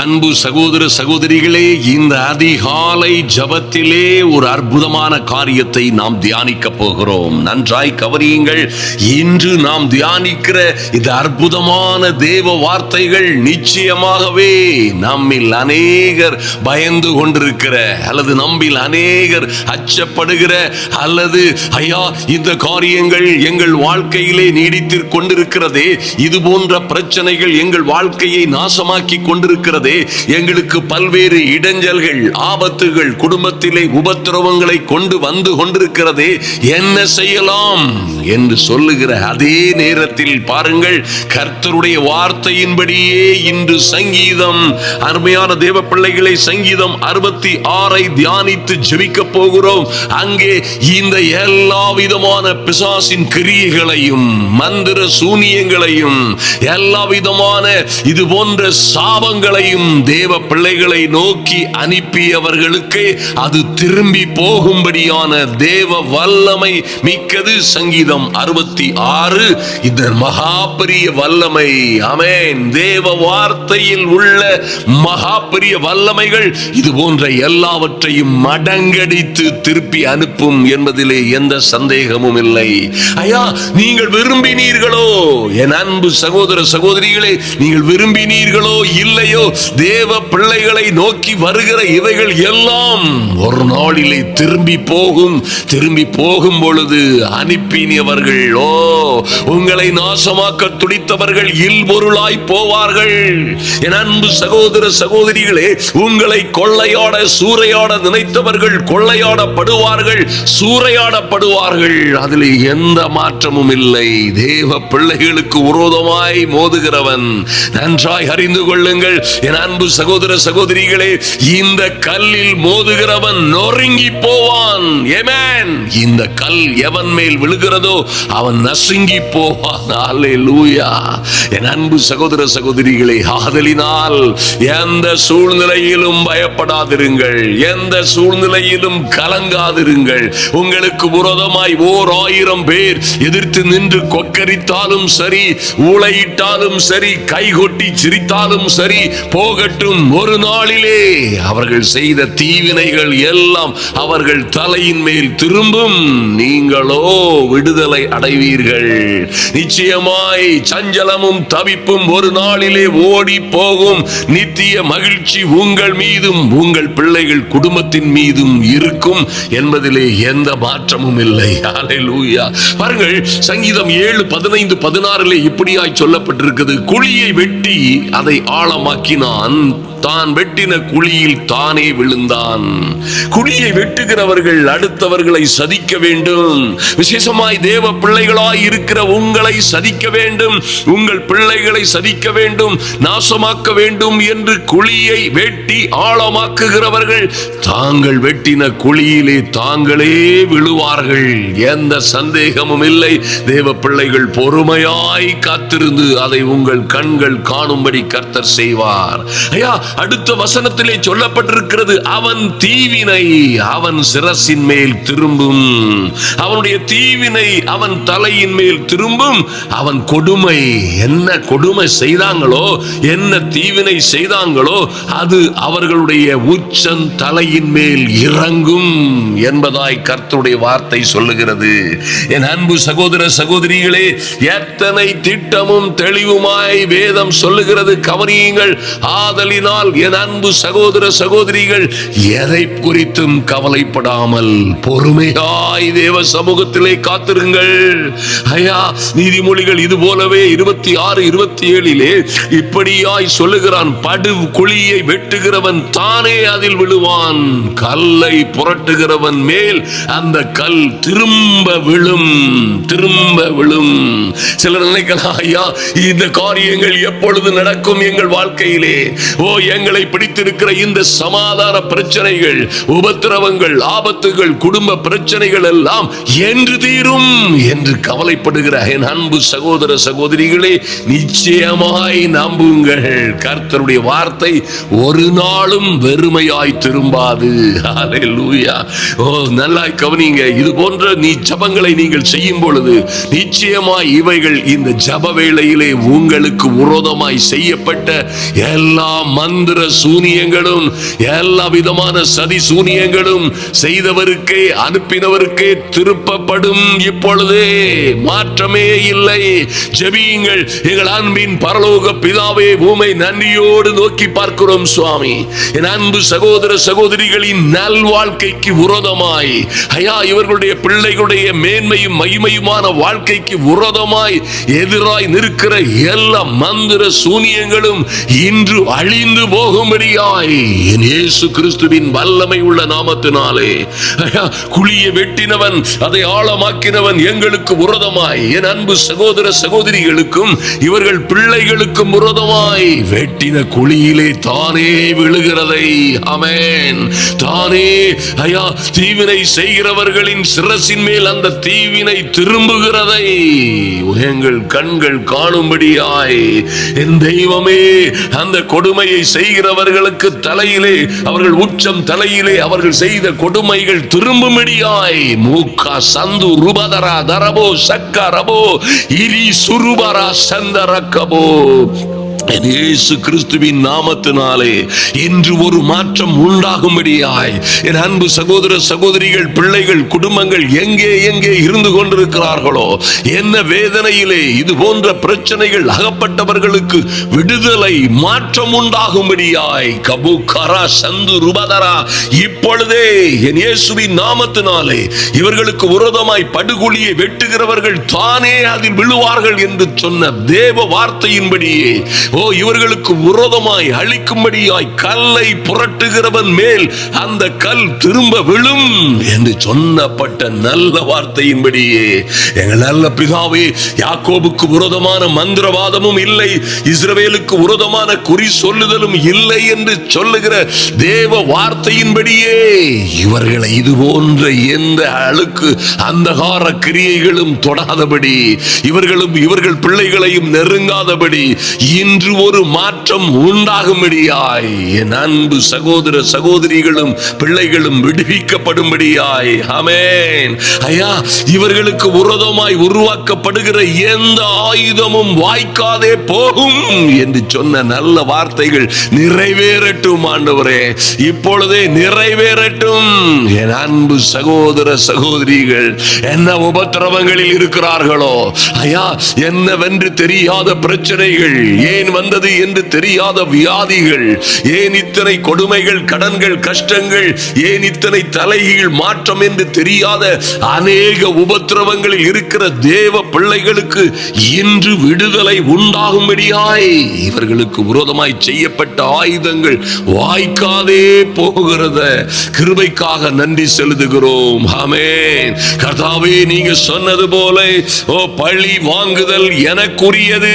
அன்பு சகோதர சகோதரிகளே, இந்த அதிகாலை ஜபத்திலே ஒரு அற்புதமான காரியத்தை நாம் தியானிக்க போகிறோம். நன்றாய் கவனியுங்கள். இன்று நாம் தியானிக்கிற இந்த அற்புதமான தேவ வார்த்தைகள் நிச்சயமாகவே நம்மில் அநேகர் பயந்து கொண்டிருக்கிற, அல்லது நம்மில் அநேகர் அச்சப்படுகிற, அல்லது ஐயா இந்த காரியங்கள் எங்கள் வாழ்க்கையிலே நீடித்துக் கொண்டிருக்கிறதே, இது போன்ற பிரச்சனைகள் எங்கள் வாழ்க்கையை நாசமாக்கி கொண்டிருக்கிறதே, எங்களுக்கு பல்வேறு இடைஞ்சல்கள், ஆபத்துகள், குடும்பத்திலே உபத்திரவங்களை கொண்டு வந்து கொண்டிருக்கிறதே, என்ன செய்யலாம் என்று சொல்லுகிற அதே நேரத்தில் பாருங்கள், கர்த்தருடைய வார்த்தையின்படியே இன்று சங்கீதம், அருமையான தேவ பிள்ளைகளை, சங்கீதம் 66 தியானித்து ஜெபிக்க போகிறோம். அங்கே இந்த எல்லா விதமான பிசாசின் கிரியைகளையும், மந்திர சூனியங்களையும், எல்லா விதமான இது போன்ற சாபங்களையும் தேவ பிள்ளைகளை நோக்கி அனுப்பியவர்களுக்கு அது திரும்பி போகும்படியான தேவ வல்லமை மிக்கது. சங்கீதம் 66 இந்த மகா பெரிய வல்லமை. ஆமென். தேவ வார்த்தையில் உள்ள மகா பெரிய வல்லமைகள் இது போன்ற எல்லாவற்றையும் மடங்கடித்து திருப்பி அனுப்பும் என்பதிலே எந்த சந்தேகமும் இல்லை. ஐயா, நீங்கள் விரும்பினீர்களோ என் அன்பு சகோதர சகோதரிகளே, நீங்கள் விரும்பினீர்களோ இல்லையோ, தேவ பிள்ளைகளை நோக்கி வருகிற இவைகள் எல்லாம் ஒரு நாளிலே திரும்பி போகும். திரும்பி போகும் பொழுது அனுப்பினவர்கள், உங்களை நாசமாக்க துடித்தவர்கள் இல்பொருளாய் போவார்கள். என் அன்பு சகோதர சகோதரிகளே, உங்களை கொள்ளையாட சூறையாட நினைத்தவர்கள் கொள்ளையாடப்படுவார்கள், சூறையாடப்படுவார்கள். அதில் எந்த மாற்றமும் இல்லை. தேவ பிள்ளைகளுக்கு விரோதமாய் மோதுகிறவன், நன்றாய் அறிந்து கொள்ளுங்கள் என் அன்பு சகோதர சகோதரிகளே, இந்த கல்லில் மோதுகிறவன் நொறுங்கி போவான். ஆமென். இந்த கல் எவன் மேல் விழுகிறதோ அவன் நசுங்கி போவான். அல்லேலூயா. என் அன்பு சகோதர சகோதரிகளே, ஆதலினால் எந்த சூழ்நிலையிலும் பயப்படாதிருங்கள், எந்த சூழ்நிலையிலும் கலங்காதிருங்கள். உங்களுக்கு விரோதமாய் 1000 பேர் எதிர்த்து நின்று கொக்கரித்தாலும் சரி, ஊளையிட்டாலும் சரி, கைகொட்டி சிரித்தாலும் சரி, போகட்டும். ஒரு நாளிலே அவர்கள் செய்த தீவினைகள் எல்லாம் அவர்கள் தலையின் மேல் திரும்பும். நீங்களோ விடுதலை அடைவீர்கள். நிச்சயமாய் சஞ்சலமும் தவிப்பும் ஒரு நாளிலே ஓடி போகும். நித்திய மகிழ்ச்சி உங்கள் மீதும் உங்கள் பிள்ளைகள் குடும்பத்தின் மீதும் இருக்கும் என்பதிலே எந்த மாற்றமும் இல்லை. ஹல்லேலூயா. பாருங்கள், சங்கீதம் 7, 15, 16 இப்படியாய் சொல்லப்பட்டிருக்கிறது. குழியை வெட்டி அதை ஆழமாக்கினான், தான் வெட்டின குழியில் தானே விழுந்தான். குழியை வெட்டுகிறவர்கள் அடுத்தவர்களை சதிக்க வேண்டும். விசேஷமாய் தேவ பிள்ளைகளாய் இருக்கிற உங்களை சதிக்க வேண்டும், உங்கள் பிள்ளைகளை சதிக்க வேண்டும், நாசமாக்க வேண்டும் என்று குழியை வெட்டி ஆழமாக்குகிறவர்கள் தாங்கள் வெட்டின குழியிலே தாங்களே விழுவார்கள். எந்த சந்தேகமும் இல்லை. தேவ பிள்ளைகள் பொறுமையாய் காத்திருந்து அதை உங்கள் கண்கள் காணும்படி கர்த்தர் செய்வார். ஐயா, அடுத்த வசனத்திலே சொல்லப்பட்டிருக்கிறது, அவன் தீவினை அவன் சிரசின் மேல் திரும்பும். அவனுடைய தீவினை அவன் தலையின் மேல் திரும்பும். அவன் கொடுமை, என்ன கொடுமை செய்தாங்களோ, என்ன தீவினை செய்தாங்களோ, அது அவர்களுடைய உச்சன் தலையின் மேல் இறங்கும் என்பதாய் கர்த்தருடைய வார்த்தை சொல்லுகிறது. என் அன்பு சகோதர சகோதரிகளே, எத்தனை திட்டமும் தெளிவுமாய் வேதம் சொல்லுகிறது. கவனியுங்கள். ஆதலினால் என் அன்பு சகோதர சகோதரிகள், எதை குறித்தும் கவலைப்படாமல் பொறுமையாய் தேவ சமூகத்திலே காத்திருங்கள். ஐயா, நீதிமொழிகள் இது போலவே 26, 27 இப்படியாய் சொல்லுகிறான், படு குழியை வெட்டுகிறவன் தானே அதில் விழுவான், கல்லை புரட்டுகிறவன் மேல் அந்த கல் திரும்ப விழும், திரும்ப விழும். சிலர் நினைக்கலாம், ஐயா இந்த காரியங்கள் எப்பொழுது நடக்கும் எங்கள் வாழ்க்கையிலே? எங்களை பிடித்திருக்கிற இந்த சமாதான பிரச்சனைகள், உபத்திரவங்கள், ஆபத்துகள், குடும்ப பிரச்சனைகள் எல்லாம் என்று தீரும் என்று கவலைப்படுகிற என் அன்பு சகோதர சகோதரிகளே, நிச்சயமாய் நம்புங்கள், கர்த்தருடைய வார்த்தை ஒரு நாளும் வெறுமையாய் திரும்பாது. ஹல்லேலூயா. நல்லாய் கவனிங்க. இது போன்ற ஜபங்களை நீங்கள் செய்யும் பொழுது நிச்சயமாய் இவைகள் இந்த ஜப வேளையிலே உங்களுக்கு விரோதமாய் செய்யப்பட்ட எல்லா மந்திர சூனியங்களும் எல்லா விதமான சதி சூனியங்களும் செய்தவருக்கே அனுப்பினவருக்கே திருப்பப்படும். இப்பொழுதே மாற்றமே இல்லை. ஜெபியுங்கள். எங்கள் அன்பின் பரலோக பிதாவே, உம்மை நன்றியோடு நோக்கி பார்க்கிறோம் சுவாமி. என் அன்பு சகோதர சகோதரிகளின் நல்வாழ்க்கைக்கு விரோதமாய், ஐயா, இவர்களுடைய பிள்ளைகளுடைய மேன்மையும் மகிமையுமான வாழ்க்கைக்கு விரோதமாய் எதிராய் நிற்கிற எல்லா மந்திர சூனியங்களும் இன்று அழிந்து போகும்படியாய் என் இயேசு கிறிஸ்துவின் வல்லமை உள்ள நாமத்தினாலே, குழியை வெட்டினவன் அதை ஆழமாக்கினவன் எங்களுக்கு விரோதமாய், என் அன்பு சகோதர சகோதரிகளுக்கும் இவர்கள் பிள்ளைகளுக்கும் விரோதமாய் வெட்டின குழியிலே தானே விழுகிறதை, ஆமென், தானே ஐயா தீவினை செய்கிறவர்களின் சிரசின் மேல் அந்த தீவினை திரும்புகிறதை எங்கள் கண்கள் காணும்படியாய், என் தெய்வமே, அந்த கொடுமையை செய்கிறவர்களுக்கு தலையிலே, அவர்கள் உச்சம் தலையிலே அவர்கள் செய்த கொடுமைகள் திரும்பும்படியாய் மூக்கா சந்து ருபதரா தரபோ சக்கா ரபோ இரி சுருபரா சந்தரக்கபோ இயேசு கிறிஸ்துவின் நாமத்தினாலே இன்று ஒரு மாற்றம் உண்டாகும்படியாய் என் அன்பு சகோதர சகோதரிகள், பிள்ளைகள், குடும்பங்கள் எங்கே எங்கே இருந்து கொண்டிருக்கிறார்களோ, என்ன வேதனையிலே இது போன்ற பிரச்சனைகள் அகப்பட்டவர்களுக்கு விடுதலை மாற்றம் உண்டாகும்படியாய் கபுகரா சந்து ருபதரா இப்பொழுதே என் இயேசுவின் நாமத்தினாலே இவர்களுக்கு விரோதமாய் படுகொலியை வெட்டுகிறவர்கள் தானே அதில் விழுவார்கள் என்று சொன்ன தேவ வார்த்தையின்படியே, இவர்களுக்கு விரோதமாய் அழிக்கும்படியாய் கல்லை புரட்டுகிறவன் மேல் அந்த கல் திரும்ப விழும் என்று சொன்னப்பட்ட நல்ல வார்த்தையின்படியே எங்கள் நல்ல பிதாவே, யாக்கோபுக்கு விரோதமான மந்திரவாதமும் இல்லை, இஸ்ரவேலுக்கு விரோதமான குறி சொல்லுதலும் இல்லை என்று சொல்லுகிற தேவ வார்த்தையின்படியே இவர்களை இது போன்ற எந்த அழுக்கு அந்தகார கிரியைகளும் தொடாதபடி, இவர்களும் இவர்கள் பிள்ளைகளையும் நெருங்காதபடி இன்று ஒரு மாற்றம் உண்டாகும்படியாய் என் அன்பு சகோதர சகோதரிகளும் பிள்ளைகளும் விடுவிக்கப்படும்படியாய், ஆமென். ஐயா, இவர்களுக்கு விரோதமாய் உருவாக்கப்படுகிற எந்த ஆயுதமும் வாய்க்காதே போகும் என்று சொன்ன நல்ல வார்த்தைகள் நிறைவேறட்டும் ஆண்டவரே, இப்பொழுதே நிறைவேறட்டும். என் அன்பு சகோதர சகோதரிகள் என்ன உபத்திரவங்களில் இருக்கிறார்களோ, ஐயா, என்னவென்று தெரியாத பிரச்சனைகள், ஏன் வந்தது என்று தெரியாத வியாதிகள், ஏன் இத்தனை கொடுமைகள், கடன்கள், கஷ்டங்கள், ஏன் இத்தனை தலைகீழ் மாற்றம் என்று தெரியாத அநேக உபத்திரவங்களில் இருக்கிற தேவ பிள்ளைகளுக்கு இன்று விடுதலை உண்டாகும்படியாய் இவர்களுக்கு விரோதமாய் செய்யப்பட்ட ஆயுதங்கள் வாய்க்காதே போகிறத கிருபைக்காக நன்றி செலுத்துகிறோம். ஆமென். கர்த்தாவே, நீங்க சொன்னது போல பழி வாங்குதல் எனக்குரியது,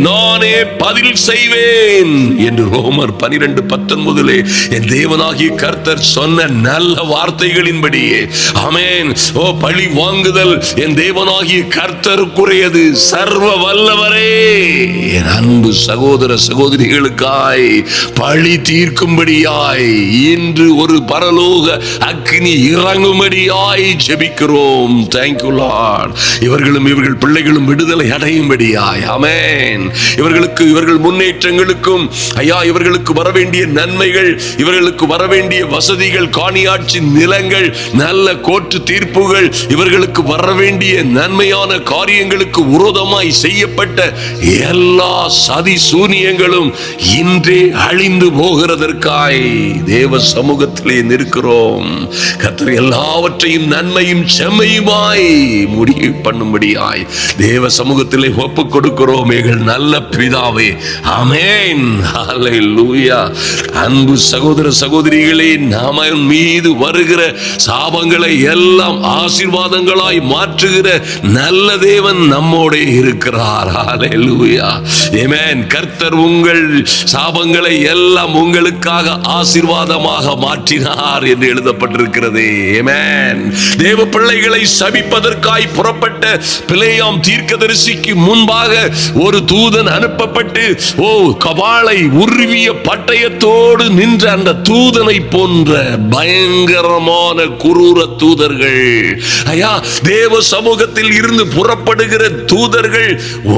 நானே பதில் செய்வேன் என்று ரோமர் 12:19 என் தேவனாகிய கர்த்தர் சொன்ன நல்ல வார்த்தைகளின்படியே, ஆமென், பழி வாங்குதல் என் தேவனாகிய கர்த்தருக்குரியது, சர்வ வல்லவரே என் அன்பு சகோதர சகோதரிகளுக்காய் பழி தீர்க்கும்படியாய் இன்று ஒரு பரலோக அக்கினி இறங்கும்படியாய் ஜெபிக்கிறோம். Thank you Lord. இவர்களும் இவர்கள் பிள்ளைகளும் விடுதலை அடையும்படியாய், ஆமென். இவர்கள் முன்னேற்றங்களுக்கும், ஐயா, இவர்களுக்கு வரவேண்டிய நன்மைகள், இவர்களுக்கு வரவேண்டிய வசதிகள், காணியாட்சி நிலங்கள், நல்ல கோர்ட்டு தீர்ப்புகள், இவர்களுக்கு வரவேண்டிய நன்மையான காரியங்களுக்கு விரோதமாய் செய்யப்பட்ட எல்லா சதி சூனியங்களும் இன்றே அழிந்து போகிறதற்காய் தேவ சமூகத்திலே நிற்கிறோம். கர்த்தர் எல்லாவற்றையும் நன்மையும் செம்மையுமாய் முடிவு பண்ணும்படியாய் தேவ சமூகத்திலே ஒப்புக் கொடுக்கிறோம் எங்கள் நல்ல பிதாவே, ஆமென். ஹல்லேலூயா. அன்பு சகோதர சகோதரிகளே, நாம மீது வருகிற சாபங்களை எல்லாம் ஆசீர்வாதங்களாய் மாற்றுகிற நல்ல தேவன் நம்மோடே இருக்கிறார். ஹல்லேலூயா. ஆமென். கர்த்தர் உங்கள் சாபங்களை எல்லாம் உங்களுக்காக ஆசீர்வாதமாக மாற்றினார் என்று எழுதப்பட்டிருக்கிறது. ஆமென். தேவ பிள்ளைகளை சபிப்பதற்காய் புறப்பட்ட பிலேயாம் தீர்க்கதரிசிக்கு முன்பாக ஒரு தூதன் அனுப்பப்பட்டு கவாளை உருவிய பட்டயத்தோடு அவனோடு நின்ற அந்த தூதனை போன்ற பயங்கரமான குரூர தூதர்கள். ஐயா, தேவ சமூகத்தில் இருந்து புறப்படுகிற தூதர்கள்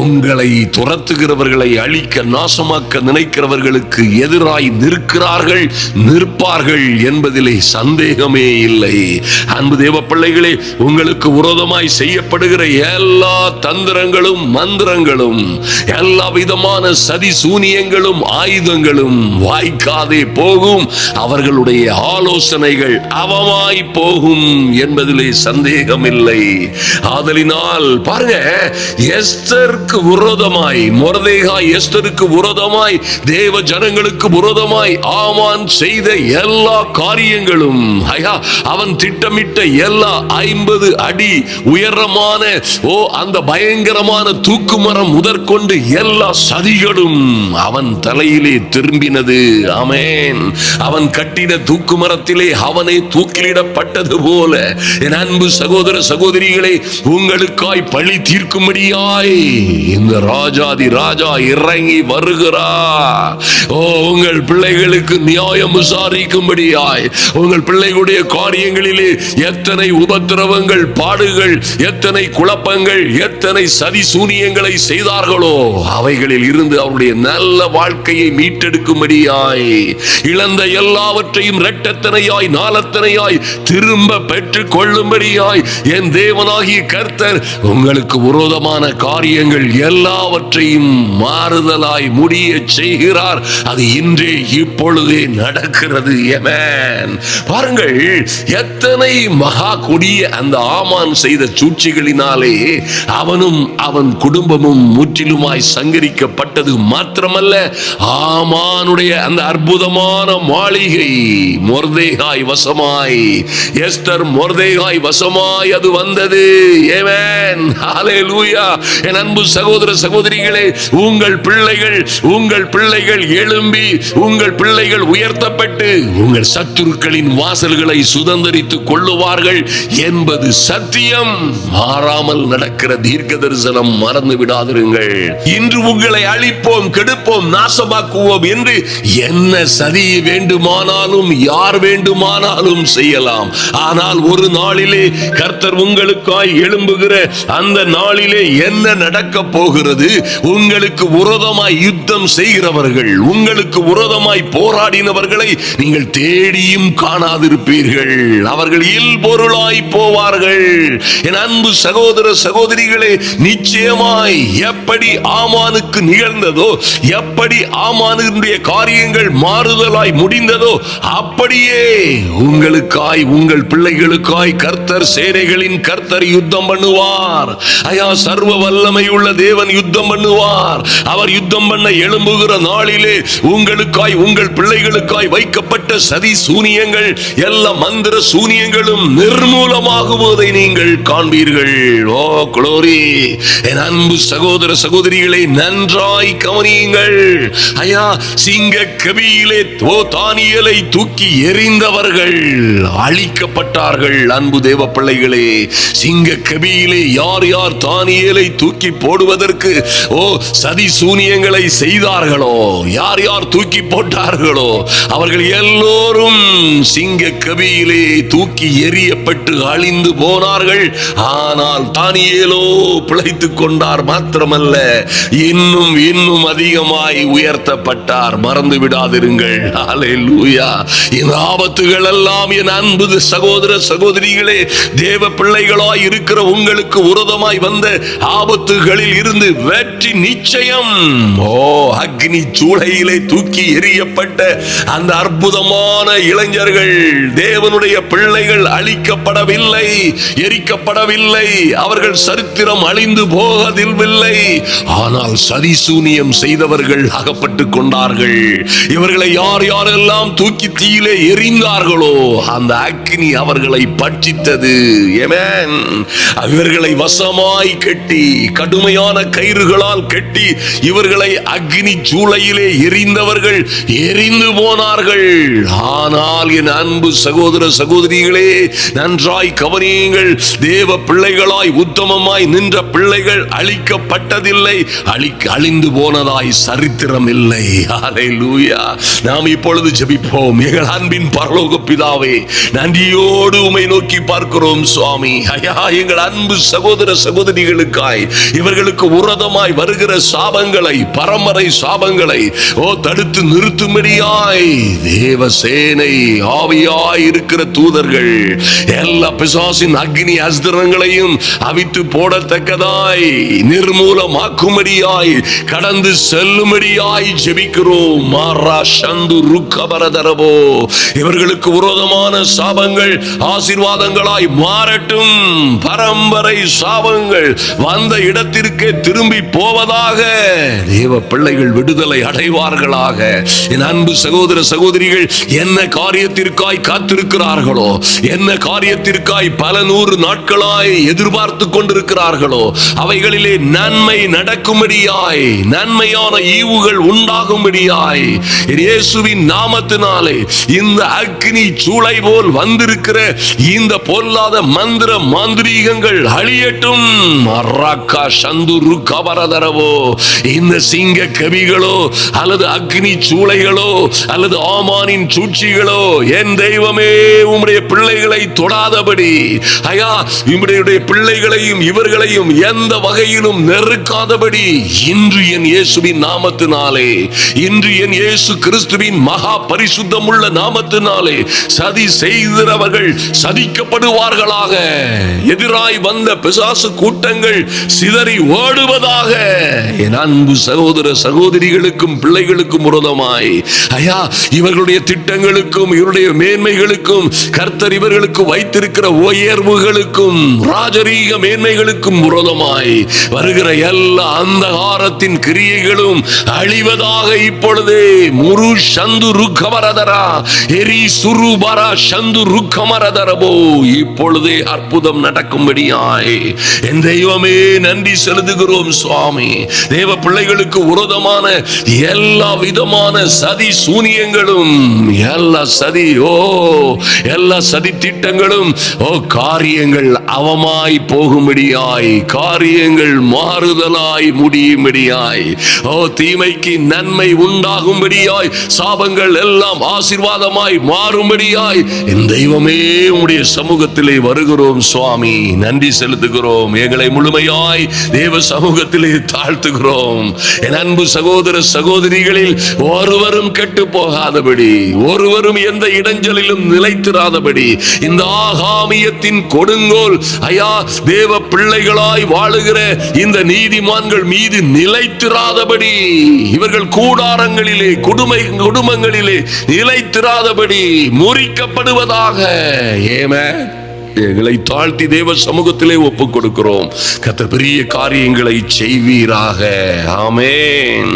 உங்களை துரத்துகிறவர்களை அழிக்க, நாசமாக்க நினைக்கிறவர்களுக்கு எதிராய் நிற்கிறார்கள், நிற்பார்கள் என்பதிலே சந்தேகமே இல்லை. அன்பு தேவ பிள்ளைகளே, உங்களுக்கு விரோதமாய் செய்யப்படுகிற எல்லா தந்திரங்களும் மந்திரங்களும் எல்லா விதமான சதி சூனியங்களும் ஆயுதங்களும் வாய்க்காதே போகும். அவர்களுடைய ஆலோசனைகள் அவமாய் போகும் என்பதிலே சந்தேகமில்லை. ஆதலினால் பாருங்க, எஸ்தருக்கு விரோதமாய் மொர்தெகாய், எஸ்தருக்கு விரோதமாய் தேவ ஜனங்களுக்கு விரோதமாய் ஆமான் செய்த எல்லா காரியங்களும், அவன் திட்டமிட்ட எல்லா 50 அடி உயரமான அந்த பயங்கரமான தூக்குமரம் முதற்கொண்டு எல்லா சதிகளும் அவன் தலையிலே திரும்பினது. ஆமென். அவன் கட்டின தூக்குமரத்திலே அவனை தூக்கிலிடப்பட்டது போல என் அன்பு சகோதர சகோதரிகளே, உங்களுக்காய் பழி தீர்க்கும்படியாய் இந்த ராஜாதி ராஜா இறங்கி வருகிறார். உங்கள் பிள்ளைகளுக்கு நியாயம் விசாரிக்கும்படியாய், உங்கள் பிள்ளைகளுடைய காரியங்களிலே எத்தனை உபத்திரவங்கள், பாடுகள், எத்தனை குழப்பங்கள், எத்தனை சதி சூனியங்களை செய்தார்களோ அவைகளில் இருந்து அவருடைய நல்ல வாழ்க்கையை மீட்டெடுக்கும்படியாய், இழந்த எல்லாவற்றையும் இரட்டத்தனையாய் நாலத்தனையாய் திரும்ப பெற்றுக் கொள்ளும்படியாய் என் தேவனாகிய கர்த்தர் உங்களுக்கு விரோதமான காரியங்கள் எல்லாவற்றையும் மாறுதலாய் முடிய செய்கிறார். அது இன்றே இப்பொழுதே நடக்கிறது. ஆமென். பாருங்கள், எத்தனை மகா கொடிய அந்த ஆமான் செய்த சூழ்ச்சிகளினாலே அவனும் அவன் குடும்பமும் முற்றிலுமாய் சங்கரிக்கப்பட்டது மாத்திரமல்ல, ஆமானுடைய அந்த அற்புதமான மாளிகை மொர்தெகாய் வசமாய், எஸ்தர் மொர்தெகாய் வசமாய் அது வந்தது. ஆமென். ஹல்லேலூயா. என் அன்பு சகோதர சகோதரிகளே, உங்கள் பிள்ளைகள் எழும்பி, உங்கள் பிள்ளைகள் உயர்த்தப்பட்டு உங்கள் சத்துருக்களின் வாசல்களை சுதந்தரித்துக் கொள்ளுவார்கள் என்பது சத்தியம். மாறாமல் நடக்கிற தீர்க்க தரிசனம் மறந்து விடாதிருங்கள். இன்று உங்களை அழிப்போம், கெடுப்போம், நாசமாக்குவோம் என்று என்ன சதி வேண்டுமானாலும் யார் வேண்டுமானாலும் செய்யலாம். ஆனால் ஒரு நாளிலே கர்த்தர் உங்களுக்காய் எழும்புகிற அந்த நாளிலே என்ன நடக்க போகிறது? உங்களுக்கு விரோதமாய் யுத்தம் செய்கிறவர்கள், உங்களுக்கு விரோதமாய் போராடினவர்களை நீங்கள் தேடியும் காணாதிருப்பீர்கள். அவர்கள் இல்பொருளாய் போவார்கள். என் அன்பு சகோதர சகோதரிகளே, நிச்சயமாய் எப்படி ஆமானுக்கு நிகழ்ந்ததோ, எப்படி ஆமானுடைய காரியங்கள் மாறுதலாய் முடிந்ததோ, அப்படியே உங்களுக்காய், உங்கள் பிள்ளைகளுக்காய் கர்த்தர், சேனைகளின் கர்த்தர் யுத்தம் பண்ணுவார். ஐயா, சர்வ வல்லமை உள்ள தேவன் யுத்தம் பண்ணுவார். அவர் யுத்தம் பண்ண எழும்புகிற நாளிலே உங்களுக்காய், உங்கள் பிள்ளைகளுக்காய் வைக்கப்பட்ட சதி சூனியங்கள், எல்லா மந்திர சூனியங்களும் நிர்மூலமாகுவதை நீங்கள் காண்பீர்கள். ஓ குளோரி. என் அன்பு சகோதர சகோதரிகளை நன்றாய் கவனியுங்கள். ஐயா, சிங்க கபியிலே தானியேலை தூக்கி எறிந்தவர்கள் அழிக்கப்பட்டார்கள். அன்பு தேவ பிள்ளைகளே, சிங்க கபியிலே யார் யார் தானியேலை தூக்கி போடுவதற்கு சதி சூனியங்களை செய்தார்களோ, யார் யார் தூக்கி போட்டார்களோ, அவர்கள் எல்லோரும் சிங்க கபியிலே தூக்கி எறியப்பட்டு அழிந்து போனார்கள். ஆனால் தானியேலோ பிழைத்துக் கொண்டார். மாத்திரமல்ல, இன்னும் இன்னும் அதிகமாய் உயர்த்தப்பட்டார். மறந்து விடாதிருங்கள். ஹல்லேலூயா. இந்த ஆபத்துகள் எல்லாம் என் அன்பு சகோதர சகோதரிகளே, தேவ பிள்ளைகளாய் இருக்கிற உங்களுக்கு விரோதமாய் வந்த ஆபத்துகளில் இருந்து வெற்றி நிச்சயம். அக்னி சூளையிலே தூக்கி எறியப்பட்ட அந்த அற்புதமான இளைஞர்கள், தேவனுடைய பிள்ளைகள் அழிக்கப்படவில்லை, எரிக்கப்படவில்லை. அவர்கள் சரித்திரம் அழிந்து போவதில்லை. ஆனால் சதிசூனியம் செய்தவர்கள் அகப்பட்டுக் கொண்டார்கள். இவர்களை யார் யாரெல்லாம் தூக்கி தீயிலே எறிந்தார்களோ அந்த அக்னி அவர்களை பட்சித்தது. ஆமென். இவர்களை வசமாய் கட்டி, கடுமையான கயிறுகளால் கட்டி இவர்களை அக்னி சூளையிலே எரிந்தவர்கள் எரிந்து போனார்கள். ஆனால் என் அன்பு சகோதர சகோதரிகளே, நன்றாய் கவனியுங்கள். தேவ பிள்ளைகளாய் உத்தமமாய் நின்ற பிள்ளைகள் அழிக்கப்பட்டதில்லை, அழிந்து போனதாய் சரித்திரம் இல்லை. ஹல்லேலூயா. நாம் இப்பொழுது ஜெபிப்போம். எங்கள் அன்பின் பரலோக பிதாவே, நன்றியோடு உம்மை நோக்கி பார்க்கிறோம் சுவாமி. ஐயா, எங்கள் அன்பு சகோதர சகோதரிகளுக்காய் இவர்களுக்கு உரதமாய் வருகிற சாபங்களை, பரம்பரை சாபங்களை தடுத்து நிறுத்தும்படியாய் தேவ சேனை ஆவியாய் இருக்கிற தூதர்கள் எல்லா பிசாசின் அக்னி அஸ்திரங்களையும் அவித்து போடத்தக்கதாய் நிர்மூலமாக்கும்படியாய் கடந்து செல்லும்படியாய் ஜெபிக்கிறோம். மாரா சந்து ருக்கபரதரபோ. இவர்களுக்கு விரோதமான சாபங்கள் ஆசீர்வாதங்களாய் மாறட்டும். பரம்பரை சாபங்கள் வந்த இடத்திற்கே திரும்பி போவதாக. தேவ பிள்ளைகள் விடுதலை அடைவார்களாக. என் அன்பு சகோதர சகோதரிகள் என்ன காரியத்திற்காய் காத்திருக்கிறார்களோ, என்ன காரியத்திற்காய் பல 100 நாட்களாய் எதிர்பார்த்து கொண்டிருக்கிறார்களோ, அவைகளிலே நன்மை நடக்கும்படியாய், நன்மையான ஈவுகள் உண்டாகும்படியாய் இயேசுவின் நாமத்தினாலே இந்த அக்னி சூளை போல் வந்திருக்கிற இந்த பொல்லாத மந்திர மாந்திரீகங்கள் அழியட்டும். இந்த சிங்க கவிகளோ அல்லது அக்னி சூளைகளோ அல்லது ஆமானின் சூழ்ச்சிகளோ என் தெய்வமே உம்முடைய பிள்ளைகளை தொடாதபடி, ஐயா, உம்முடைய பிள்ளைகளையும் இவர்களையும் எந்த வகையிலும் நெருக்காதபடி இன்று என் இயேசுவின் நாமத்தினாலே, இன்று என் இயேசு கிறிஸ்துவின் மகா பரிசுத்தமுள்ள நாமத்தினாலே சதி செய்கிறவர்கள் சதிக்கப்படுவார்களாக. எதிராய் வந்த பிசாசு கூட்டங்கள் சிதறி ஓடுவதாக. என் அன்பு சகோதர சகோதரிகளுக்கும் பிள்ளைகளுக்கும் விரோதமாய், ஐயா, இவர்களுடைய திட்டங்களுக்கும் இவருடைய மேன்மைகளுக்கும் கர்த்தர் இவர்களுக்கு வைத்திருக்கிற உயர்வுகளுக்கும் ராஜரீக மேன்மைகளுக்கும் விரோதமாய் வருகிற எல்லா அந்தகாரத்தின் கிரியைகளும் அழிவதாக. இப்பொழுதே முரு சந்து ருக்கமரதரா எரி சுருபரா சந்து ருக்கமரதரபோ. இப்பொழுதே அற்புதம் நடக்கும்படியாய் என் தெய்வமே நன்றி செலுத்துகிறோம் சுவாமி. தேவ பிள்ளைகளுக்கு விரோதமான எல்லா விதமான சதி சூனியங்களும், எல்லா சதி திட்டங்களும் காரியங்கள் அவமாய் போகும்படியாய், காரியங்கள் மாறுதலாய் முடியும்படியாய், தீமைக்கு நன்மை உண்டாகும்படியாய், சாபங்கள் எல்லாம் ஆசீர்வாதமாய் மாறும்படியாய் என் தெய்வமே உம்முடைய சமூகத்திலே வருகிறோம் சுவாமி. நன்றி செலுத்துகிறோம். எங்களை முழுமையாய் தேவ சமூகத்திலே தாழ்த்துகிறோம். என் அன்பு சகோதர சகோதரிகளில் ஒருவரும் கெட்டு போகாதபடி, ஒருவரும் எந்த இடைஞ்சலிலும் நிலைத்திராதபடி, இந்த ஆகாமியத்தின் கொடுங்கோல், ஐயா, தேவ பிள்ளைகளாய் வாழுகிற இந்த நீதிமான்கள் மீது நிலைத்திராதபடி, இவர்கள் கூடாரங்களிலே குடும்பங்களிலே நிலைத்திராதபடி முறிக்கப்படுவதாக. ஆமென். எங்களை தாழ்த்தி தேவ சமூகத்திலே ஒப்புக் கொடுக்கிறோம். கர்த்தர் பெரிய காரியங்களை செய்வீராக. ஆமென்.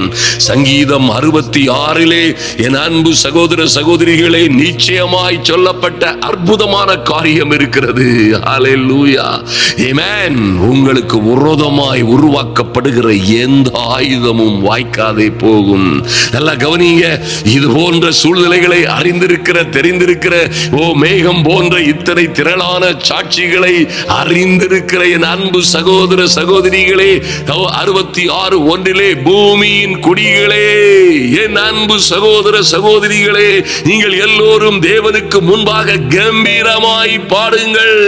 சங்கீதம் 66 என் அன்பு சகோதர சகோதரிகளே நிச்சயமாய் சொல்லப்பட்ட அற்புதமான காரியம் இருக்கிறது. ஹல்லேலூயா. ஆமென். உங்களுக்கு விரோதமாய் உருவாக்கப்படுகிற எந்த ஆயுதமும் வாய்க்காதே போகும். நல்லா கவனிங்க. இது போன்ற சூழ்நிலைகளை அறிந்திருக்கிற, தெரிந்திருக்கிற, மேகம் போன்ற இத்தனை திரளான சாட்சிகளை அறிந்திருக்கிற என் அன்பு சகோதர சகோதரிகளே, 66:1 பூமியின் குடிகளே, என் அன்பு சகோதர சகோதரிகளே, நீங்கள் எல்லோரும் தேவனுக்கு முன்பாக கம்பீரமாய் பாடுங்கள்.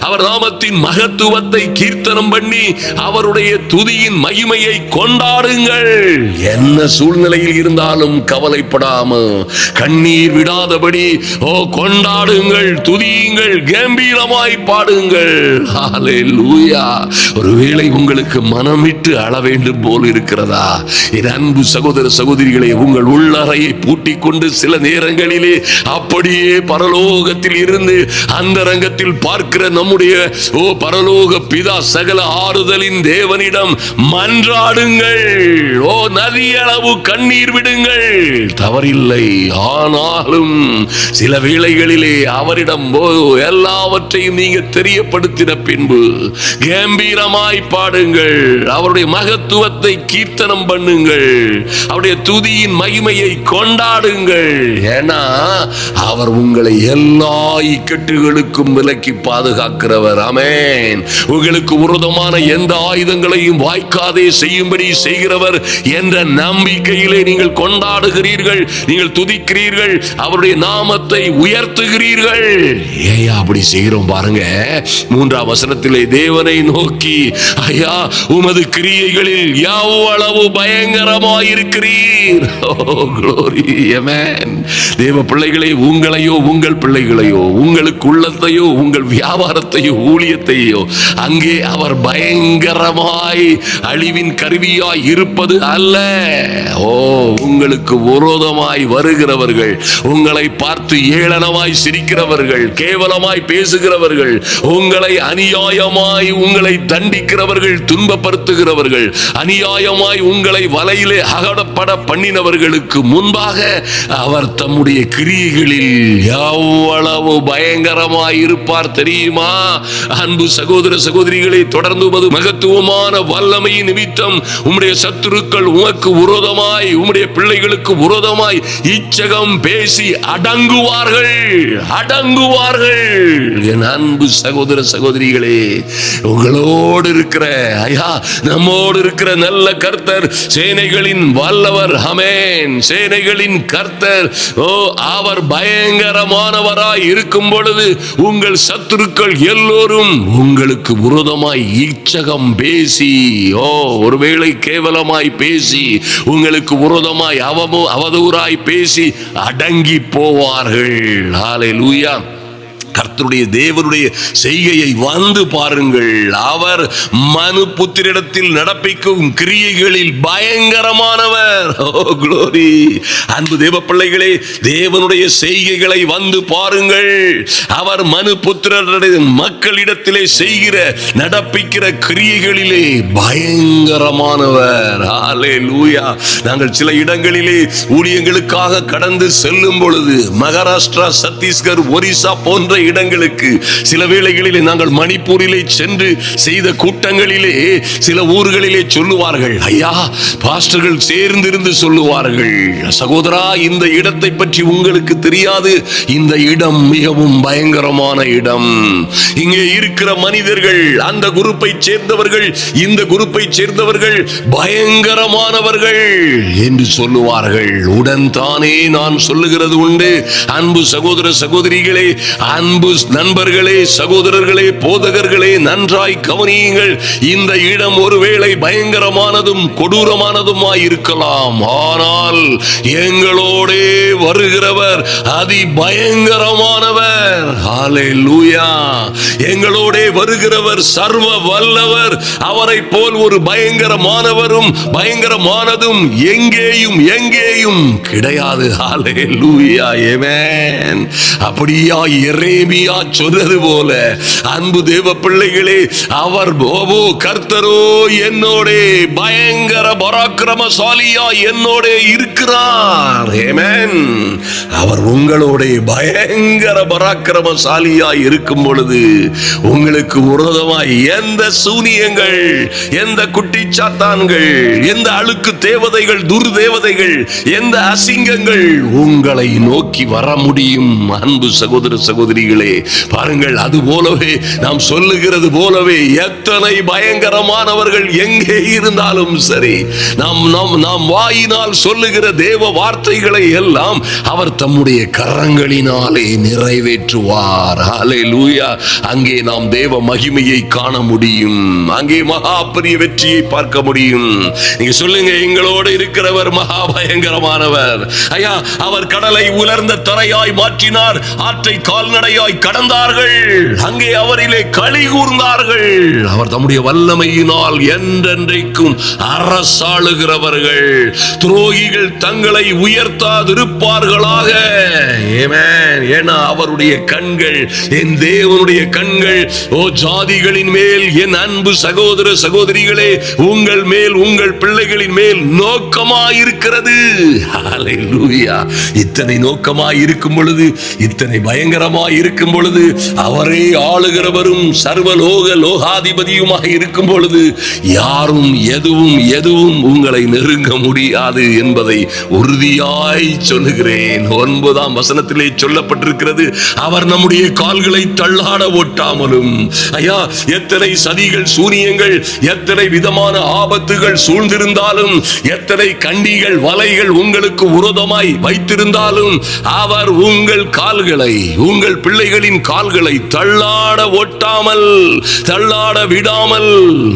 அவர் நாமத்தின் மகத்துவத்தை கீர்த்தனம் பண்ணி அவருடைய துதியின் மகிமையை கொண்டாடுங்கள். என்ன சூழ்நிலையில் இருந்தாலும் கவலைப்படாமல், கண்ணீர் விடாதபடி கொண்டாடுங்கள், துதியுங்கள், கம்பீரமாய் பாடுங்கள். ஹல்லேலூயா. ஒருவேளை உங்களுக்கு மனம் விட்டு அழ வேண்டும் போல் இருக்கிறதா? என் அன்பு சகோதர சகோதரிகளே, உங்கள் உள்ளறையை பூட்டிக் கொண்டு சில நேரங்களிலே அப்படியே பரலோகத்தில் இருந்து அந்தரங்கத்தில் பார்க்கிற நம்முடைய பரலோக பிதா சகல ஆறுதலின் தேவனிடம் மன்றாடுங்கள். நதியளவு கண்ணீர் விடுங்கள், தவறில்லை. ஆனாலும் சில வேளைகளிலே அவரிடம் எல்லாவற்றையும் எல்லாவற்றையும் நீங்க தெரியப்படுத்தின பின்பு கம்பீரமாய் பாடுங்கள், அவருடைய மகத்துவத்தை கீர்த்தனம் பண்ணுங்கள், அவருடைய துதியின் மகிமையை கொண்டாடுங்கள். ஏன்னா அவர் உங்களை எல்லா இக்கட்டுகளுக்கும் விலக்கி பாதுகாக்கிறவர். ஆமென். உங்களுக்கு விரோதமான எந்த ஆயுதங்களையும் வாய்க்காதே செய்யும்படி செய்கிறவர் என்ற நம்பிக்கையிலே நீங்கள் கொண்டாடுகிறீர்கள், நீங்கள் துதிக்கிறீர்கள், அவருடைய நாமத்தை உயர்த்துகிறீர்கள். ஏயா அப்படி செய்கிறோம் பாருங்க. 3ஆம் வசனத்திலே தேவனை நோக்கி, ஐயா உமது கிரியைகளில் எவ்வளவு பயங்கரமாயிருக்கிறீர். தேவ பிள்ளைகளே, உங்களையோ உங்கள் பிள்ளைகளையோ உங்களுக்கு உள்ளத்தையோ உங்கள் வியாபாரத்தையோ ஊழியத்தையோ அங்கே அவர் பயங்கரமாய் அழிவின் கருவியாய் இருப்பது அல்ல. உங்களுக்கு விரோதமாய் வருகிறவர்கள், உங்களை பார்த்து ஏளனமாய் சிரிக்கிறவர்கள், கேவலமாய் பேசுகிறவர்கள், உங்களை அநியாயமாய் உங்களை தண்டிக்கிறவர்கள், துன்பப்படுத்துகிறவர்கள், அநியாயமாய் உங்களை வலையிலே அகப்பட பண்ணினவர்களுக்கு முன்பாக அவர் தம்முடைய கிரியைகளில் எவ்வளவு பயங்கரமாய் இருப்பார் தெரியுமா? அன்பு சகோதர சகோதரிகளை, தொடர்ந்து உமது மகத்துவமான வல்லமையின் நிமித்தம் உம்முடைய சத்துருக்கள் உமக்கு விரோதமாய், உம்முடைய பிள்ளைகளுக்கு விரோதமாய் இச்சகம் பேசி அடங்குவார்கள், அடங்குவார்கள். என் அன்பு சகோதர சகோதரிகளே, உங்களோடு இருக்கிற ஐயா, நம்மோடு இருக்கிற நல்ல கர்த்தர், சேனைகளின் வல்லவர். ஆமென். சேனைகளின் கர்த்தர், அவர் பயங்கரமானவராய் இருக்கும் பொழுது உங்கள் சத்துருக்கள் எல்லோரும் உங்களுக்கு விரோதமாய் இச்சகம் பேசி, ஒருவேளை கேவலமாய் பேசி, உங்களுக்கு விரோதமாய் அவதூறாய் பேசி அடங்கி போவார்கள். ஹல்லேலூயா. கர்த்தருடைய தேவனுடைய செய்கையை வந்து பாருங்கள். அவர் மனு புத்திரிடத்தில் நடப்பிக்கும் கிரியைகளில் பயங்கரமானவர். க்ளோரி. அன்பு தேவ பிள்ளைகளே, தேவனுடைய செய்கைகளை வந்து பாருங்கள். அவர் மனு புத்திரருடைய மக்களிடத்திலே செய்கிற நடப்பிக்கிற கிரியைகளிலே பயங்கரமானவர். ஹல்லேலூயா. நாங்கள் சில இடங்களிலே ஊழியங்களுக்காக கடந்து செல்லும் பொழுது மகாராஷ்டிரா, சத்தீஸ்கர், ஒரிசா போன்ற இடங்களுக்கு, சில வேளைகளிலே நாங்கள் மணிப்பூரிலே சென்று செய்த கூட்டங்களிலே சில ஊர்களிலே சொல்லுவார்கள், ஐயா பாஸ்டர்கள் சேர்ந்திருந்து சொல்லுவார்கள், சகோதரா இந்த இடத்தை பற்றி உங்களுக்கு தெரியாது, இந்த இடம் மிகவும் பயங்கரமான இடம், இங்கே இருக்கிற மனிதர்கள் அந்த குரூப்பை சேர்ந்தவர்கள், இந்த குரூப்பை சேர்ந்தவர்கள் பயங்கரமானவர்கள் என்று சொல்லுவார்கள். உடன் தானே நான் சொல்லுகிறது உண்டு. அன்பு சகோதர சகோதரிகளே, அன்பு நண்பர்களே, சகோதரர்களே, போதகர்களே, நன்றாய் கவனியுங்கள். இந்த இடம் ஒருவேளை பயங்கரமானதும் கொடூரமானதுமாய் இருக்கலாம், ஆனால் எங்களோடே வருகிறவர் அதி பயங்கரமானவர். ஹல்லேலூயா. எங்களோடே வருகிறவர் சர்வ வல்லவர். அவரை போல் ஒரு பயங்கரமானவரும் பயங்கரமானதும் எங்கேயும் எங்கேயும் கிடையாது. ஹல்லேலூயா. ஆமென். அப்படியா எரேமியா சொன்னது போல, அன்பு தேவ பிள்ளைகளே, அவர் கர்த்தரோ என்னோடே பயங்கர பராக்கிரமசாலியா என்னோடே இருக்கிறார். ஆமென். அவர் உங்களோட பயங்கர பராக்கிரமசாலியா இருக்கும் பொழுது உங்களுக்கு விரோதமாய் எந்த சூனியங்கள், எந்த குட்டிச்சாத்தான்கள், எந்த அழுக்கு தேவதைகள், துர்தேவதைகள், எந்த அசிங்கங்கள் உங்களை நோக்கி வர முடியும்? அன்பு சகோதர சகோதரிகளே, பாருங்கள், அது போலவே நாம் சொல்லுகிறது போலவே எத்தனை பயங்கரமானவர்கள் எங்கே இருந்தாலும் சரி, நாம் வாயினால் சொல்லுகிற தேவ வார்த்தைகளை எல்லாம் அவர் தம்முடைய கரங்களினாலே நிறைவேற்றுவார். ஹல்லேலூயா. அங்கே நாம் தேவ மகிமையை காண முடியும், அங்கே மகா பெரிய வெற்றியை பார்க்க முடியும். நீங்க சொல்லுங்க, எங்களோடு இருக்கிறவர் மகா பயங்கரமானவர். ஐயா, அவர் கடலை உலர்ந்த தரையாய் மாற்றினார், ஆற்றை கால்நடையாய் கடந்தார்கள், அங்கே அவரிலே களி கூர்ந்தார்கள். அவர் தம்முடைய வல்லமையினால் என்றென்றைக்கும் அரசாளுகிறவர்கள். துரோகிகள் தங்களை உயர்த்தாதிருப்பார்களாக. ஆமென். ஏன்னா அவருடைய கண்கள், என் தேவனுடைய கண்கள் ஜாதிகளின் மேல், என் அன்பு சகோதர சகோதரிகளே, உங்கள் மேல், உங்கள் பிள்ளைகளின் மேல் நோக்கமாயிருக்கிறது. ஹல்லேலூயா. இத்தனை நோக்கமாய் இருக்கும் பொழுது, இத்தனை பயங்கரமாய் இருக்கும் பொழுது, அவரே ஆளுகிறவரும் சர்வலோக லோகாதிபதியுமாக இருக்கும் பொழுது யாரும் எதுவும் உங்களை நெருங்க முடியாது என்பதை உறுதியாய் சொல்லுகிறேன். 9ஆம் வசனத்திலே சொல்லப்பட்டிருக்கிறது, அவர் நம்முடைய கால்களை தள்ளாட ஒட்டாமலும். ஐயா, எத்தனை சதிகள், சூனியங்கள், எத்தனை விதமான ஆபத்துகள் சூழ்ந்திருந்தாலும், எத்தனை கண்டிகள், வலைகள் உங்களுக்கு விரோதமாய் வைத்திருந்தாலும், அவர் உங்கள் கால்களை, உங்கள் பிள்ளைகளின் கால்களை தள்ளாட ஒட்டாமல், தள்ளாட விடாமல்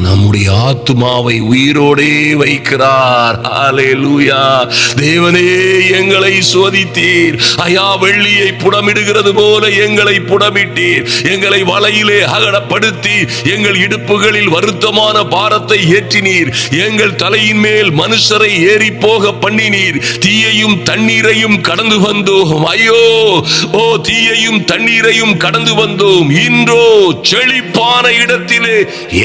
நம்முடைய ஆத்துமாவை உயிரோடே வைக்கிறார். ஹல்லேலூயா. தேவனே, எங்களை சோதித்தீர் ஐயா. வெள்ளியை புடமிடுகிறது போல எங்களை புடமிட்டீர். எங்களை வலையிலே அகடப்படுத்தி எங்கள் இடுப்புகளில் வருத்தமான பாரத்தை ஏற்றினீர். எங்கள் தலையின் மேல் மனுஷரை ஏறி போக பண்ணினீர். தீயையும் தண்ணீரையும் கடந்து வந்தோம். ஐயோ, தீயையும் தண்ணீரையும் கடந்து வந்தோம். இன்றோ செழிப்பான இடத்திலே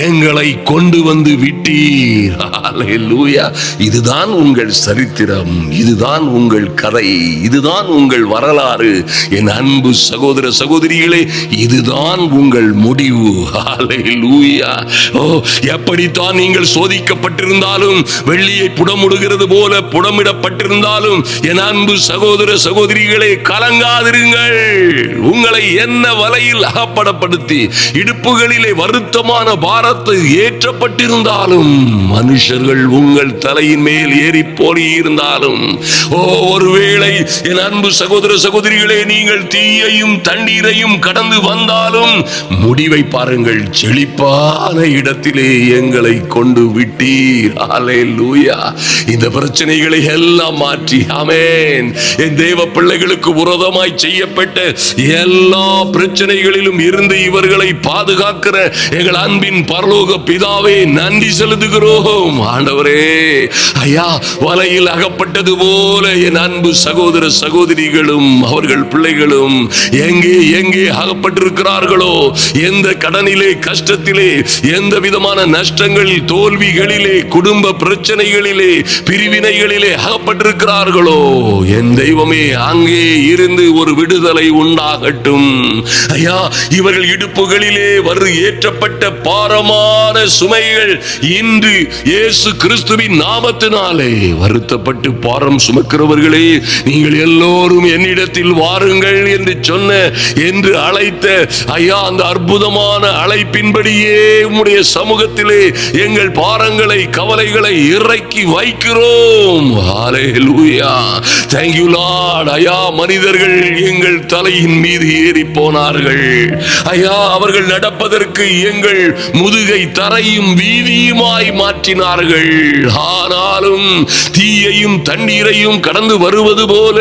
எங்களை கொண்டு வந்து விட்டீர். ஹல்லேலூயா. இதுதான் உங்கள் சரித்திரம், இதுதான் உங்கள் கதை, இதுதான் உங்கள் வரலாறு. என் அன்பு சகோதர சகோதரிகளே, இதுதான் உங்கள் முடிவு. ஹல்லேலூயா. எப்படித்தான் நீங்கள் சோதிக்கப்பட்டிருந்தாலும், வெள்ளியை புடமிடுகிறது போல புடமிடப்பட்டிருந்தாலும், என் அன்பு சகோதர சகோதரிகளே, கலங்காதிருங்கள். உங்களை என்ன வலையில் அகப்படப்படுத்தி இடுப்புகளிலே வருத்தமான பாரத்தை ஏற்றப்பட்டிருந்தாலும், மனுஷர்கள் உங்கள் தலையின் மேல் ஏறி போரி இருந்தாலும், ஒருவேளை என் அன்பு சகோதர சகோதரிகளே, நீங்கள் தீயையும் தண்ணீரையும் கடந்து வந்தாலும், முடிவை பாருங்கள். செழிப்பான இடத்திலே எங்களை கொண்டு விட்டீர். ஹல்லேலூயா. இந்த பிரச்சனைகளை எல்லாம் மாற்றி, ஆமென், என் தேவ பிள்ளைகளுக்கு விரோதமாய் செய்யப்பட்ட எல்லா பிரச்சனைகளிலும் இருந்து இவர்களை பாதுகாக்கிற எங்கள் அன்பின் பரலோக பிதாவே, நன்றி செலுத்துகிறோம். ஆண்டவரே, ஐயா, வலையில் அகப்பட்டது போல என் அன்பு சகோதர சகோதரிகளும் அவர்கள் பிள்ளைகளும் எங்கே எங்கே அகப்பட்டிருக்கிறார்களோ, எந்த கடனிலே, கஷ்டத்திலே, எந்த விதமான நஷ்டங்களில், தோல்விகளிலே, குடும்ப பிரச்சனைகளிலே, பிரிவினைகளிலே அகப்பட்டிருக்கிறார்களோ, என் தெய்வமே, அங்கே இருந்து ஒரு விடுதலை உண்டாகட்டும். ஐயா, இவர்கள் இடுப்புகளிலே ஏற்றப்பட்ட பாரமான சுமைகள் இன்று இயேசு கிறிஸ்துவின் நாமத்தினாலே வருத்தப்பட்டு பாரம் சுமக்கிறவர்களே, நீங்கள் எல்லோரும் என்னிடத்தில் வாருங்கள் என்று சொன்ன, என்று அழைத்த ஐயா, அந்த அற்புதமான அழைப்பின்படியே உம்முடைய சமூகத்திலே எங்கள் பாரங்களை, கவலைகளை இறக்கி வைக்கிறோம். ஹல்லேலூயா. Thank you Lord. ஐயா, மனிதர்கள் எங்கள் தலையின் மீது ஏறி போனார்கள். ஐயா, அவர்கள் நடப்பதற்கு எங்கள் முதுகை தரையும் வீதியுமாய் மாற்றினார்கள். ஆனாலும் தீயையும் தண்ணீரையும் கடந்து வருவது போல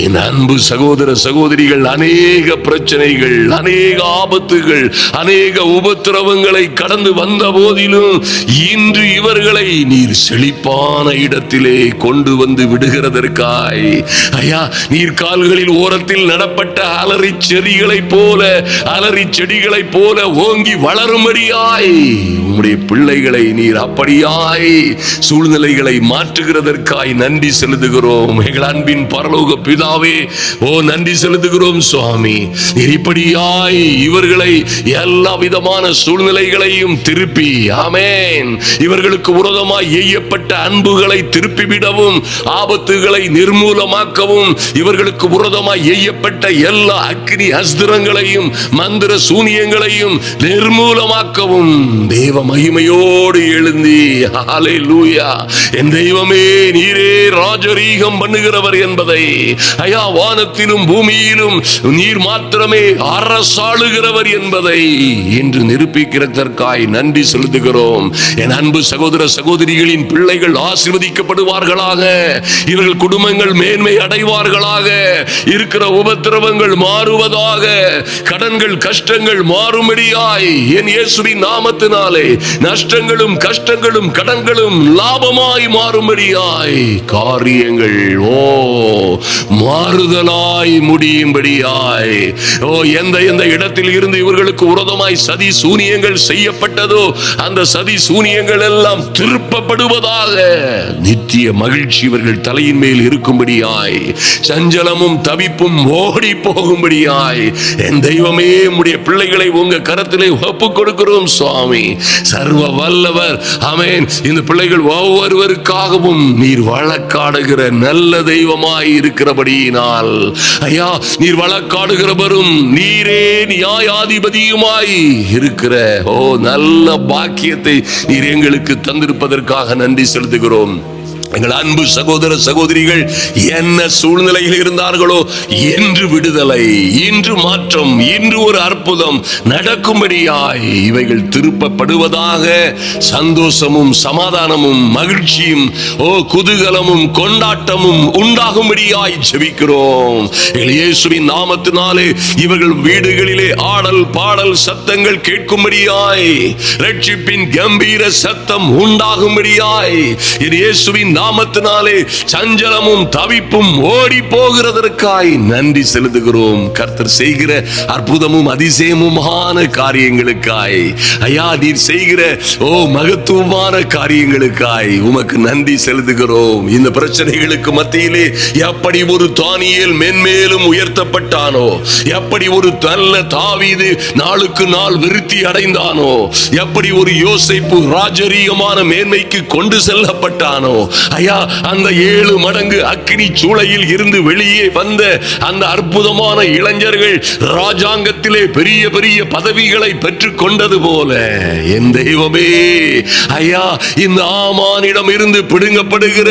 என் அன்பு சகோதர சகோதரிகள் அநேக பிரச்சனைகள், அநேக ஆபத்துகள், அநேக உபத்திரவங்களை கடந்து வந்த போதிலும் இன்று இவர்களை நீர் செழிப்பான இடத்திலே கொண்டு வந்து விடுகிறதற்காய், ஐயா, நீர் கால்களில் ஓரத்தில் நடப்பட்ட அலறி செடிகளைப் போல, அலறி செடிகளைப் போல ஓங்கி வளரும்படியாய் உம்முடைய பிள்ளைகளை நீர் அப்படியாய் சூழ்நிலைகளை மாற்றுகிறதற்காய் நன்றி செலுத்துகிறோம். எங்கள் அன்பின் பரலோக பிதாவே, நன்றி செலுத்துகிறோம் சுவாமி. நீர் இப்படியாய் இவர்களை எல்லா விதமான சூழ்நிலைகளையும் திருப்பி, ஆமென், இவர்களுக்கு விரோதமாய் எய்யப்பட்ட அன்புகளை திருப்பிவிடவும், ஆபத்துகளை நிர்மூலமாக்கவும், இவர்களுக்கு விரோதமாய் எய்யப்பட்ட எல்லா அக்கினி அஸ்திரங்களையும் மந்திர சூனியங்களையும் நிர்மூலமாக்கவும் தேவ மகிமையோடு எழுந்தி, ஹல்லேலூயா, என் தெய்வமே, நீரே ராஜரீகம் பண்ணுகிறவர் என்பதை, ஐயா, வானத்திலும் பூமியிலும் நீர் மாத்திரமே அரசாளுகிறவர் என்பதை இன்று நிரூபிக்கிறதற்காய் நன்றி செலுத்துகிறோம். என் அன்பு சகோதர சகோதரிகளின் பிள்ளைகள் ஆசீர்வதிக்கப்படுவார்களாக, இவர்கள் குடும்பங்கள் மேன்மை அடைவார்களாக, இருக்கிற உபத்திரவங்கள் மாறுவதாக, கடன்கள் கஷ்டங்கள் மாறும்படியாய் என் இயேசுவின் நாமத்தினாலே நஷ்டங்களும் கஷ்டங்களும் கடன்களும் லாபமாய் மாறும்படியாய் காரியங்கள் மாறுதலாய் முடி முடியும்படியாய் எந்த எந்த இடத்தில் இருந்து இவர்களுக்கு விரோதமாய் சதி சூனியங்கள் செய்யப்பட்டதோ அந்த சதி சூனியங்கள் எல்லாம் திருப்பப்படுவதாக. நித்திய மகிழ்ச்சி இவர்கள் தலையின் மேல் இருக்கும்படியாய், சஞ்சலமும் தவிப்பும் ஓடி போகும்படியாய் என் தெய்வமே உம்முடைய பிள்ளைகளை உங்க கரத்திலே ஒப்புக் கொடுக்கிறோம் சுவாமி. சர்வ வல்லவர், ஆமென். இந்த பிள்ளைகள் ஒவ்வொருவருக்காகவும் நீர் வழக்காடுகிற நல்ல தெய்வமாய் இருக்கிறபடியினால் ஐயா, நீர் வழக்காடுகிறவரும் நீரே நியாயாதிபதியுமாய் இருக்கிற நல்ல பாக்கியத்தை நீர் எங்களுக்கு தந்திருப்பதற்காக நன்றி செலுத்துகிறோம். எங்கள் அன்பு சகோதர சகோதரிகள் என்ன சூழ்நிலையில் இருந்தார்களோ இன்று விடுதலை, இன்று மாற்றம், இன்று ஒரு அற்புதம் நடக்கும்படியாய் இவைகள் திருப்பப்படுவதாக. சந்தோஷமும் சமாதானமும் மகிழ்ச்சியும் குதூகலமும் கொண்டாட்டமும் உண்டாகும்படியாய் ஜெபிக்கிறோம். இயேசுவின் நாமத்தினாலே இவர்கள் வீடுகளிலே ஆடல் பாடல் சத்தங்கள் கேட்கும்படியாய், ரட்சிப்பின் கம்பீர சத்தம் உண்டாகும்படியாய் இயேசுவின் நாமத்தினாலே சஞ்சலமும் தவிப்பும் ஓடி போகிறதற்காய் நன்றி செலுத்துகிறோம். கர்த்தர் செய்கிற அற்புதமும் அதிசயமுமான காரியங்களுக்காய் ஐயா, நீர் செய்கிற மகத்துவமான காரியங்களுக்காய் உமக்கு நன்றி செலுத்துகிறோம். இந்த பிரச்சனைகளுக்கு மத்தியிலே எப்படி ஒரு தானியேல் மென்மேலும் உயர்த்தப்பட்டானோ, எப்படி ஒரு நல்ல தாவீது நாளுக்கு நாள் விருத்தி அடைந்தானோ, எப்படி ஒரு யோசேப்பு ராஜரீகமான மேன்மைக்கு கொண்டு செல்லப்பட்டானோ ஐயா, அந்த 7 மடங்கு அக்கினி சூளையில் இருந்து வெளியே வந்த அந்த அற்புதமான இளைஞர்கள் ராஜாங்கத்திலே பெரிய பெரிய பதவிகளை பெற்றுக் கொண்டது போல என் தெய்வமே ஐயா, இந்த ஆமானிடம் இருந்து பிடுங்கப்படுகிற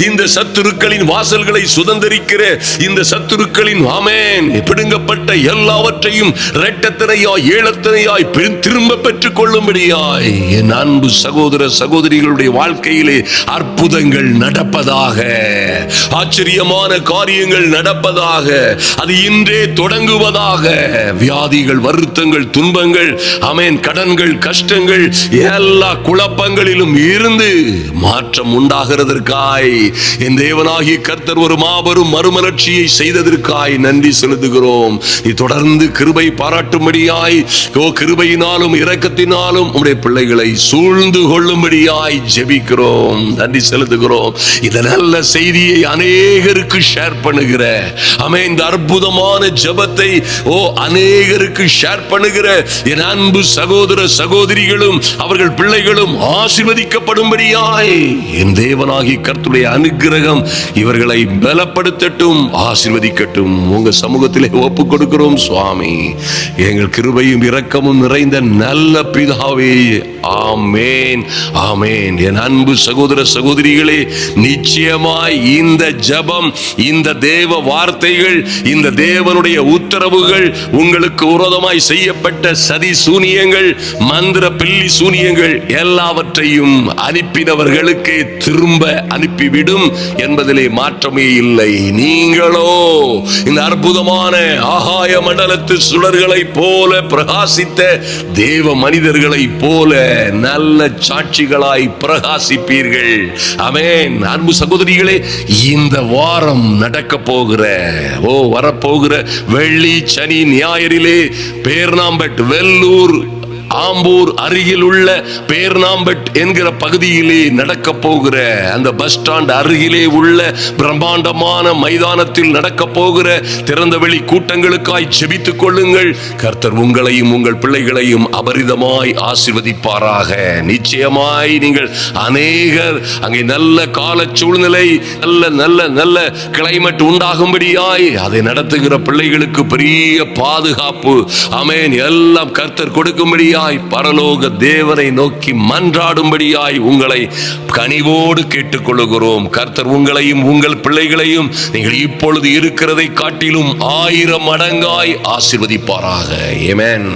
இந்த சத்துருக்களின் வாசல்களை சுதந்திரிக்கிற இந்த சத்துருக்களின் ஆமென் பிடுங்கப்பட்ட எல்லாவற்றையும் இரட்டத்தனையாய் ஏழத்தனையாய் திரும்ப பெற்றுக் கொள்ளும்படியாய் என் அன்பு சகோதர சகோதரிகளுடைய வாழ்க்கையிலே அற்புதங்கள் நடப்பதாக, ஆச்சரியமான காரியங்கள் நடப்பதாக, அது இன்றே தொடங்குவதாக. வியாதிகள், வருத்தங்கள், துன்பங்கள், ஆமென், கடன்கள், கஷ்டங்கள், எல்லா குழப்பங்களிலும் இருந்து மாற்றம் உண்டாகிறதற்காய் என் தேவனாகிய கர்த்தர் ஒரு மாபெரும் மறுமலர்ச்சியை செய்ததற்காய் நன்றி செலுத்துகிறோம். நீ தொடர்ந்து கிருபை பாராட்டும்படியாய் கிருபையினாலும் இரக்கத்தினாலும் உம்முடைய பிள்ளைகளை சூழ்ந்து கொள்ளும்படியாய் ஜெபிக்கிறோம். நன்றி செலுத்துகிறோம். இந்த நல்ல செய்தியை அநேகருக்கு ஷேர் பண்ணுகிற ஆமென், இந்த அற்புதமான ஜெபத்தை அநேகருக்கு ஷேர் பண்ணுகிற என் அன்பு சகோதர சகோதரிகளும் அவர்கள் பிள்ளைகளும் ஆசீர்வதிக்கப்படும்படியாய் என் தேவனாகி கர்த்தருடைய அனுக்கிரகம் இவர்களை பலப்படுத்தட்டும், ஆசீர்வதிக்கட்டும். உங்க சமூகத்திலே ஒப்புக் கொடுக்கிறோம் சுவாமி. எங்கள் கிருபையும் இரக்கமும் நிறைந்த நல்ல பிதாவே, ஆமென், ஆமென். என் அன்பு சகோதர சகோதரிகளே, நிச்சயமாய் இந்த ஜெபம், இந்த தேவ வார்த்தைகள், இந்த தேவனுடைய உத்தரவுகள், உங்களுக்கு விரோதமாய் செய்யப்பட்ட சதி சூனியங்கள், மந்திர பில்லி சூனியங்கள் எல்லாவற்றையும் அனுப்பினவர்களுக்கு திரும்ப அனுப்பிவிடும் என்பதிலே மாற்றமே இல்லை. நீங்களோ இந்த அற்புதமான ஆகாய மண்டலத்து சுடர்களை போல பிரகாசித்த தேவ மனிதர்களை போல நல்ல சாட்சிகளாய் பிரகாசிப்பீர்கள். ஆமென். அன்பு சகோதரிகளே, இந்த வாரம் நடக்க போகிற வரப்போகிற வெள்ளி சனி ஞாயிறிலே பேர்ணாம்பேட், வெள்ளூர், ஆம்பூர் அருகில் உள்ள பேர்ணாம்பேட் என்கிற பகுதியிலே நடக்க போகிற அந்த பஸ் ஸ்டாண்ட் அருகிலே உள்ள பிரம்மாண்டமான மைதானத்தில் நடக்க போகிற திறந்தவெளி கூட்டங்களுக்காய் ஜெபித்துக் கொள்ளுங்கள். கர்த்தர் உங்களையும் உங்கள் பிள்ளைகளையும் அபரிதமாய் ஆசீர்வதிப்பாராக. நிச்சயமாய் நீங்கள் அநேகர் அங்கே நல்ல கால சூழ்நிலை, நல்ல நல்ல நல்ல கிளைமேட் உண்டாகும்படியாய் அதை நடத்துகிற பிள்ளைகளுக்கு பெரிய பாதுகாப்பு, ஆமென், எல்லாம் கர்த்தர் கொடுக்கும்படியாய் பரலோக தேவனை நோக்கி மன்றாடும்படியாய் உங்களை கனிவோடு கேட்டுக்கொள்கிறோம். கர்த்தர் உங்களையும் உங்கள் பிள்ளைகளையும் நீங்கள் இப்பொழுது இருக்கிறதை காட்டிலும் 1000 மடங்காய் ஆசீர்வதிப்பாராக. ஆமென்.